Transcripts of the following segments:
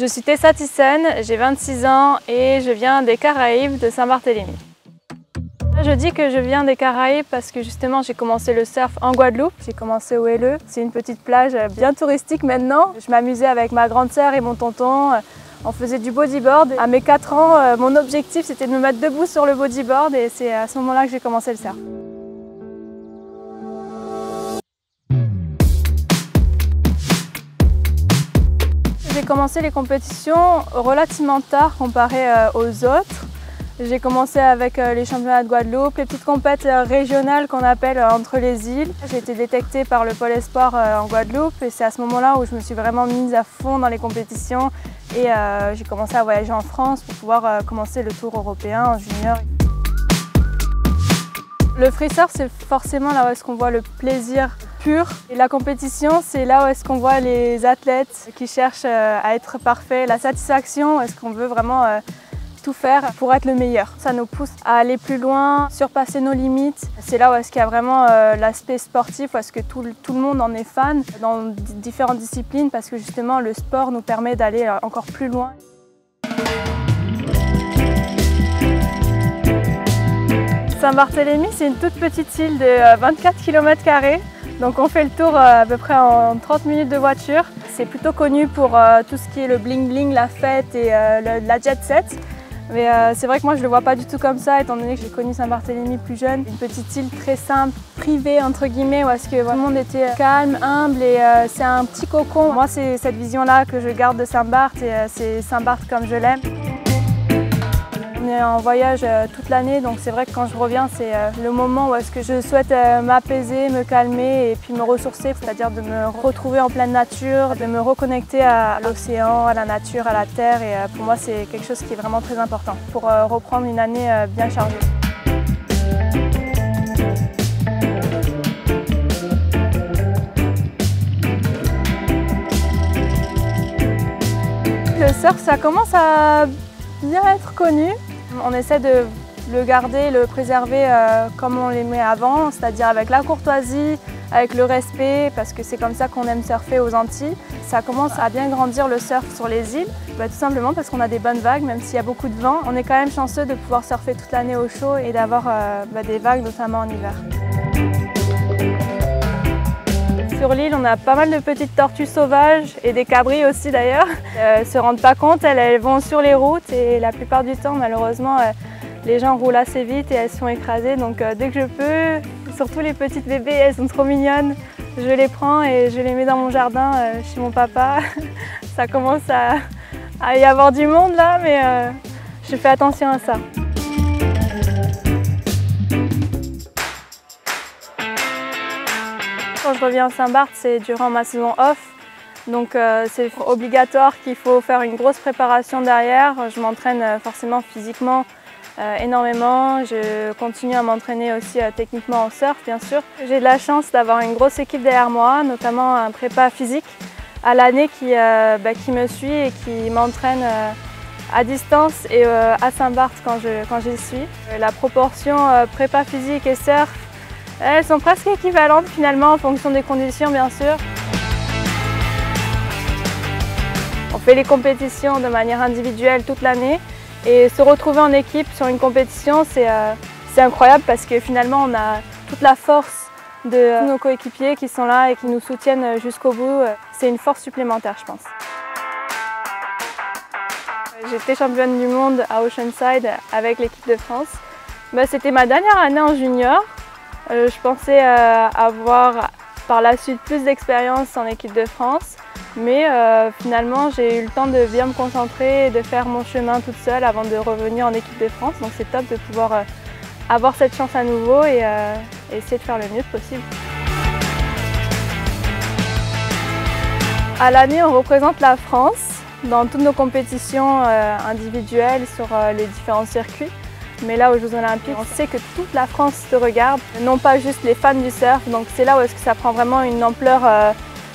Je suis Tessa Thyssen, j'ai 26 ans et je viens des Caraïbes, de Saint-Barthélemy. Je dis que je viens des Caraïbes parce que justement j'ai commencé le surf en Guadeloupe. J'ai commencé au Helleu, c'est une petite plage bien touristique maintenant. Je m'amusais avec ma grande sœur et mon tonton. On faisait du bodyboard. À mes 4 ans, mon objectif c'était de me mettre debout sur le bodyboard et c'est à ce moment-là que j'ai commencé le surf. J'ai commencé les compétitions relativement tard comparé aux autres. J'ai commencé avec les championnats de Guadeloupe, les petites compétitions régionales qu'on appelle entre les îles. J'ai été détectée par le Pôle Espoir en Guadeloupe et c'est à ce moment-là où je me suis vraiment mise à fond dans les compétitions et j'ai commencé à voyager en France pour pouvoir commencer le tour européen en junior. Le freesurf, c'est forcément là où est-ce qu'on voit le plaisir pur. Et la compétition, c'est là où est-ce qu'on voit les athlètes qui cherchent à être parfaits. La satisfaction, est-ce qu'on veut vraiment tout faire pour être le meilleur. Ça nous pousse à aller plus loin, surpasser nos limites. C'est là où est-ce qu'il y a vraiment l'aspect sportif, où est-ce que tout le monde en est fan dans différentes disciplines parce que justement le sport nous permet d'aller encore plus loin. Saint-Barthélemy, c'est une toute petite île de 24 km². Donc on fait le tour à peu près en 30 minutes de voiture. C'est plutôt connu pour tout ce qui est le bling bling, la fête et la jet set. Mais c'est vrai que moi je ne le vois pas du tout comme ça, étant donné que j'ai connu Saint-Barthélemy plus jeune. Une petite île très simple, privée entre guillemets, où est-ce que tout le monde était calme, humble et c'est un petit cocon. Moi c'est cette vision-là que je garde de Saint-Barth et c'est Saint-Barth comme je l'aime. On est en voyage toute l'année, donc c'est vrai que quand je reviens, c'est le moment où est-ce que je souhaite m'apaiser, me calmer et puis me ressourcer, c'est-à-dire de me retrouver en pleine nature, de me reconnecter à l'océan, à la nature, à la terre. Et pour moi, c'est quelque chose qui est vraiment très important pour reprendre une année bien chargée. Le surf, ça commence à bien être connu. On essaie de le garder, le préserver comme on l'aimait avant, c'est-à-dire avec la courtoisie, avec le respect, parce que c'est comme ça qu'on aime surfer aux Antilles. Ça commence à bien grandir le surf sur les îles, tout simplement parce qu'on a des bonnes vagues, même s'il y a beaucoup de vent. On est quand même chanceux de pouvoir surfer toute l'année au chaud et d'avoir des vagues, notamment en hiver. Sur l'île, on a pas mal de petites tortues sauvages et des cabris aussi d'ailleurs. Elles ne se rendent pas compte, elles vont sur les routes et la plupart du temps, malheureusement, les gens roulent assez vite et elles sont écrasées. Donc dès que je peux, surtout les petites bébés, elles sont trop mignonnes. Je les prends et je les mets dans mon jardin chez mon papa. Ça commence à y avoir du monde là, mais je fais attention à ça. Quand je reviens à Saint-Barth, c'est durant ma saison off. Donc c'est obligatoire qu'il faut faire une grosse préparation derrière. Je m'entraîne forcément physiquement énormément. Je continue à m'entraîner aussi techniquement en surf, bien sûr. J'ai de la chance d'avoir une grosse équipe derrière moi, notamment un prépa physique à l'année qui me suit et qui m'entraîne à distance et à Saint-Barth quand j'y suis. La proportion prépa physique et surf, elles sont presque équivalentes finalement en fonction des conditions, bien sûr. On fait les compétitions de manière individuelle toute l'année et se retrouver en équipe sur une compétition, c'est incroyable parce que finalement on a toute la force de tous nos coéquipiers qui sont là et qui nous soutiennent jusqu'au bout. C'est une force supplémentaire, je pense. J'étais championne du monde à Oceanside avec l'équipe de France. C'était ma dernière année en junior. Je pensais avoir par la suite plus d'expérience en équipe de France, mais finalement j'ai eu le temps de bien me concentrer et de faire mon chemin toute seule avant de revenir en équipe de France. Donc c'est top de pouvoir avoir cette chance à nouveau et essayer de faire le mieux possible. À l'année, on représente la France dans toutes nos compétitions individuelles sur les différents circuits. Mais là, aux Jeux Olympiques, on sait que toute la France se regarde, non pas juste les fans du surf. Donc c'est là où est-ce que ça prend vraiment une ampleur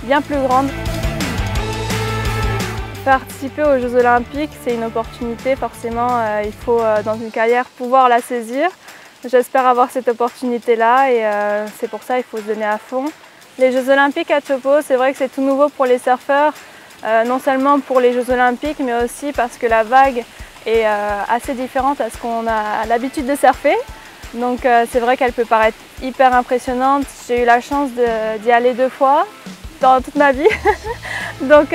bien plus grande. Participer aux Jeux Olympiques, c'est une opportunité. Forcément, il faut dans une carrière pouvoir la saisir. J'espère avoir cette opportunité-là et c'est pour ça qu'il faut se donner à fond. Les Jeux Olympiques à Chopo, c'est vrai que c'est tout nouveau pour les surfeurs. non seulement pour les Jeux Olympiques, mais aussi parce que la vague est assez différente à ce qu'on a l'habitude de surfer. Donc c'est vrai qu'elle peut paraître hyper impressionnante. J'ai eu la chance d'y aller 2 fois dans toute ma vie. Donc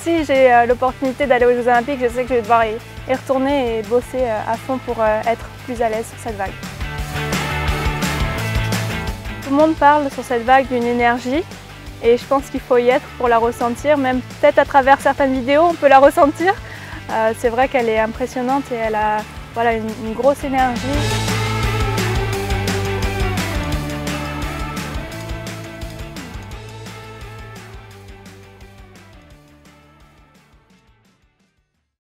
si j'ai l'opportunité d'aller aux Jeux Olympiques, je sais que je vais devoir y retourner et bosser à fond pour être plus à l'aise sur cette vague. Tout le monde parle sur cette vague d'une énergie et je pense qu'il faut y être pour la ressentir, même peut-être à travers certaines vidéos on peut la ressentir. C'est vrai qu'elle est impressionnante et elle a voilà, une grosse énergie.